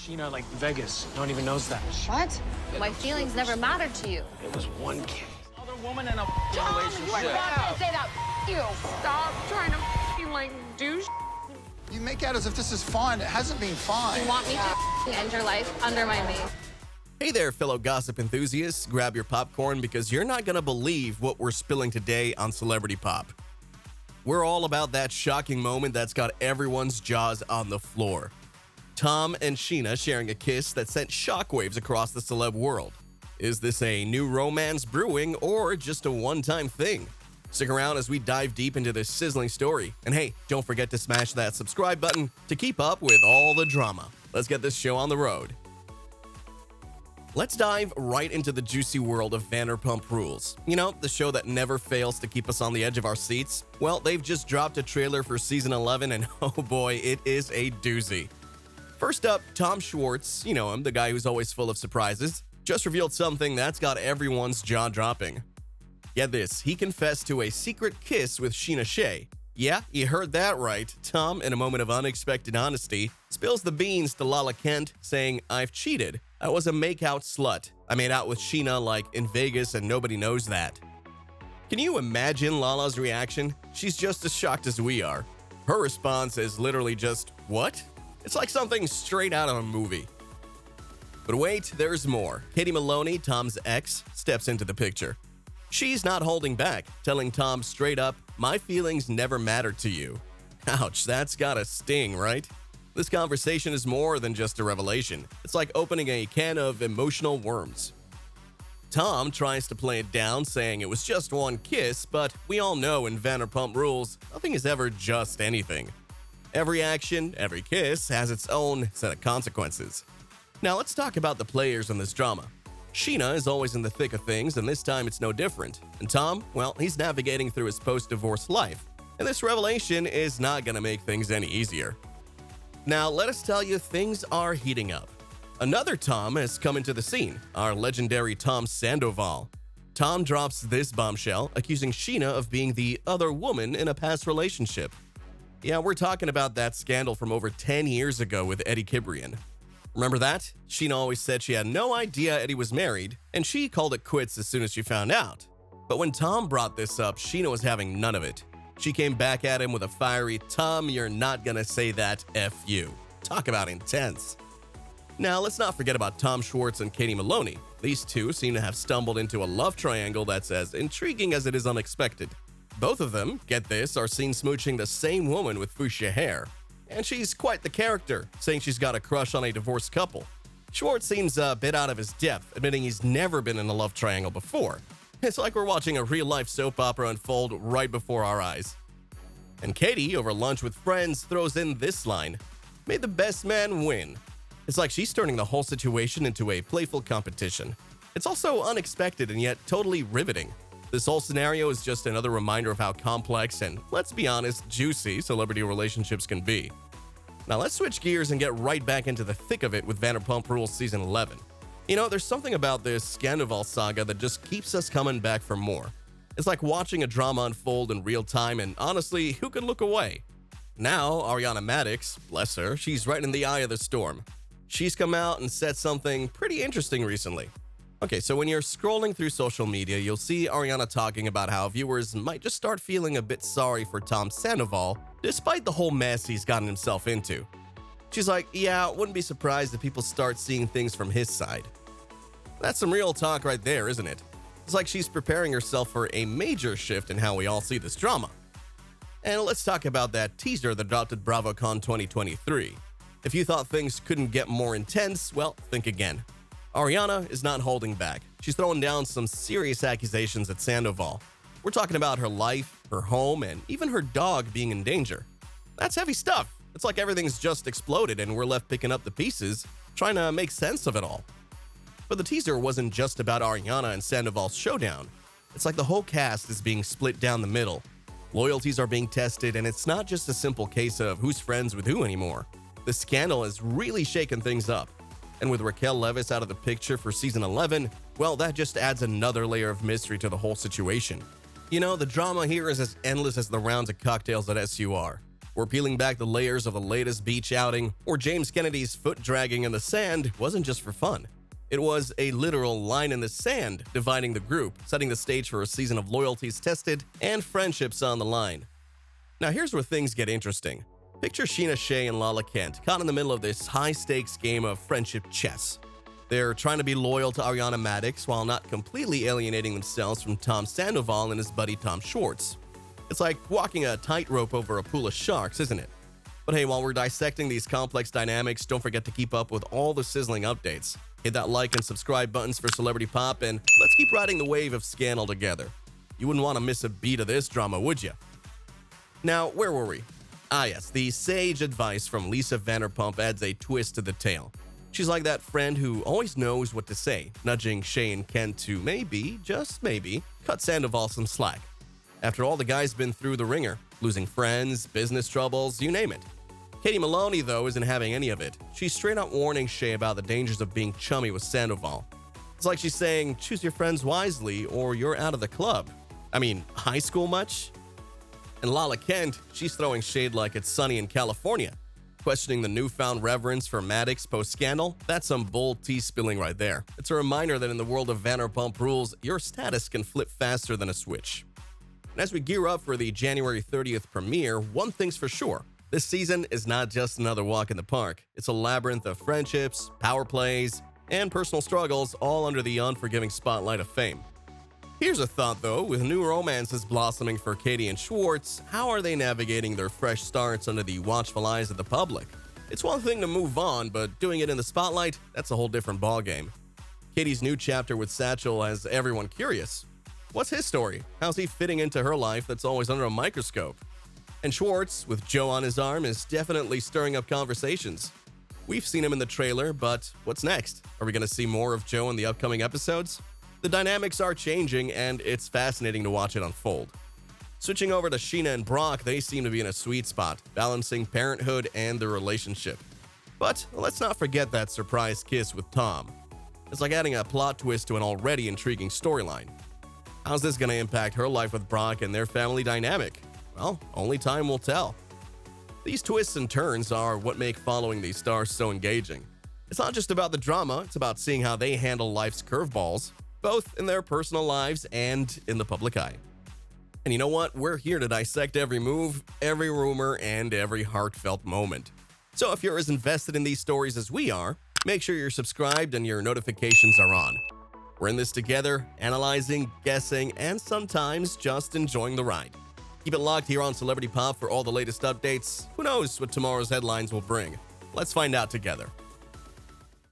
Scheana, like Vegas, no one even knows that. What? My feelings never mattered to you. It was one kid. Other woman in a Tom, relationship. you are not gonna say that. You. Stop trying to like douche. You make out as if this is fun. It hasn't been fun. You want me to end your life under my wing? Hey there, fellow gossip enthusiasts. Grab your popcorn because you're not going to believe what we're spilling today on Celebrity Pop. We're all about that shocking moment that's got everyone's jaws on the floor. Tom and Scheana sharing a kiss that sent shockwaves across the celeb world. Is this a new romance brewing or just a one-time thing? Stick around as we dive deep into this sizzling story. And hey, don't forget to smash that subscribe button to keep up with all the drama. Let's get this show on the road. Let's dive right into the juicy world of Vanderpump Rules. You know, the show that never fails to keep us on the edge of our seats? Well, they've just dropped a trailer for season 11 and oh boy, it is a doozy. First up, Tom Schwartz, you know him, the guy who's always full of surprises, just revealed something that's got everyone's jaw dropping. Get this, he confessed to a secret kiss with Scheana Shay. Yeah, you heard that right. Tom, in a moment of unexpected honesty, spills the beans to Lala Kent, saying, "I've cheated. I was a makeout slut. I made out with Scheana like in Vegas and nobody knows that." Can you imagine Lala's reaction? She's just as shocked as we are. Her response is literally just, "What?" It's like something straight out of a movie. But wait, there's more. Katie Maloney, Tom's ex, steps into the picture. She's not holding back, telling Tom straight up, "My feelings never mattered to you." Ouch, that's gotta sting, right? This conversation is more than just a revelation. It's like opening a can of emotional worms. Tom tries to play it down, saying it was just one kiss, but we all know in Vanderpump Rules, nothing is ever just anything. Every action, every kiss has its own set of consequences. Now let's talk about the players in this drama. Scheana is always in the thick of things, and this time it's no different. And Tom, well, he's navigating through his post-divorce life, and this revelation is not gonna make things any easier. Now, let us tell you, things are heating up. Another Tom has come into the scene, our legendary Tom Sandoval. Tom drops this bombshell, accusing Scheana of being the other woman in a past relationship. Yeah, we're talking about that scandal from over 10 years ago with Eddie Kibrian. Remember that? Scheana always said she had no idea Eddie was married, and she called it quits as soon as she found out. But when Tom brought this up, Scheana was having none of it. She came back at him with a fiery, "Tom, you're not gonna say that, F you." Talk about intense. Now, let's not forget about Tom Schwartz and Katie Maloney. These two seem to have stumbled into a love triangle that's as intriguing as it is unexpected. Both of them, get this, are seen smooching the same woman with fuchsia hair. And she's quite the character, saying she's got a crush on a divorced couple. Schwartz seems a bit out of his depth, admitting he's never been in a love triangle before. It's like we're watching a real-life soap opera unfold right before our eyes. And Katie, over lunch with friends, throws in this line, "May the best man win." It's like she's turning the whole situation into a playful competition. It's also unexpected and yet totally riveting. This whole scenario is just another reminder of how complex and, let's be honest, juicy celebrity relationships can be. Now let's switch gears and get right back into the thick of it with Vanderpump Rules Season 11. You know, there's something about this Sandoval saga that just keeps us coming back for more. It's like watching a drama unfold in real time, and honestly, who could look away? Now, Ariana Maddox, bless her, she's right in the eye of the storm. She's come out and said something pretty interesting recently. Okay, so when you're scrolling through social media, you'll see Ariana talking about how viewers might just start feeling a bit sorry for Tom Sandoval, despite the whole mess he's gotten himself into. She's like, yeah, wouldn't be surprised if people start seeing things from his side. That's some real talk right there, isn't it? It's like she's preparing herself for a major shift in how we all see this drama. And let's talk about that teaser that dropped at BravoCon 2023. If you thought things couldn't get more intense, well, think again. Ariana is not holding back. She's throwing down some serious accusations at Sandoval. We're talking about her life, her home, and even her dog being in danger. That's heavy stuff. It's like everything's just exploded and we're left picking up the pieces, trying to make sense of it all. But the teaser wasn't just about Ariana and Sandoval's showdown. It's like the whole cast is being split down the middle. Loyalties are being tested, and it's not just a simple case of who's friends with who anymore. The scandal has really shaken things up. And with Raquel Leviss out of the picture for season 11, well, that just adds another layer of mystery to the whole situation. You know, the drama here is as endless as the rounds of cocktails at SUR. We're peeling back the layers of the latest beach outing, or James Kennedy's foot dragging in the sand wasn't just for fun. It was a literal line in the sand dividing the group, setting the stage for a season of loyalties tested and friendships on the line. Now here's where things get interesting. Picture Scheana Shay and Lala Kent caught in the middle of this high-stakes game of friendship chess. They're trying to be loyal to Ariana while not completely alienating themselves from Tom Sandoval and his buddy Tom Schwartz. It's like walking a tightrope over a pool of sharks, isn't it? But hey, while we're dissecting these complex dynamics, don't forget to keep up with all the sizzling updates. Hit that like and subscribe buttons for Celebrity Pop, and let's keep riding the wave of scandal together. You wouldn't want to miss a beat of this drama, would you? Now, where were we? Ah yes, the sage advice from Lisa Vanderpump adds a twist to the tale. She's like that friend who always knows what to say, nudging Shay and Kent to maybe, just maybe, cut Sandoval some slack. After all, the guy's been through the ringer, losing friends, business troubles, you name it. Katie Maloney, though, isn't having any of it. She's straight up warning Shay about the dangers of being chummy with Sandoval. It's like she's saying, choose your friends wisely or you're out of the club. I mean, high school much? And Lala Kent, she's throwing shade like it's sunny in California. Questioning the newfound reverence for Maddox post-scandal, that's some bold tea spilling right there. It's a reminder that in the world of Vanderpump Rules, your status can flip faster than a switch. And as we gear up for the January 30th premiere, one thing's for sure. This season is not just another walk in the park. It's a labyrinth of friendships, power plays, and personal struggles, all under the unforgiving spotlight of fame. Here's a thought though, with new romances blossoming for Katie and Schwarz, how are they navigating their fresh starts under the watchful eyes of the public? It's one thing to move on, but doing it in the spotlight, that's a whole different ballgame. Katie's new chapter with Satchel has everyone curious. What's his story? How's he fitting into her life that's always under a microscope? And Schwartz, with Joe on his arm, is definitely stirring up conversations. We've seen him in the trailer, but what's next? Are we going to see more of Joe in the upcoming episodes? The dynamics are changing, and it's fascinating to watch it unfold. Switching over to Scheana and Brock, they seem to be in a sweet spot, balancing parenthood and their relationship. But let's not forget that surprise kiss with Tom. It's like adding a plot twist to an already intriguing storyline. How's this going to impact her life with Brock and their family dynamic? Well, only time will tell. These twists and turns are what make following these stars so engaging. It's not just about the drama, it's about seeing how they handle life's curveballs, both in their personal lives and in the public eye. And you know what? We're here to dissect every move, every rumor, and every heartfelt moment. So if you're as invested in these stories as we are, make sure you're subscribed and your notifications are on. We're in this together, analyzing, guessing, and sometimes just enjoying the ride. Keep it locked here on Celebrity Pop for all the latest updates. Who knows what tomorrow's headlines will bring? Let's find out together.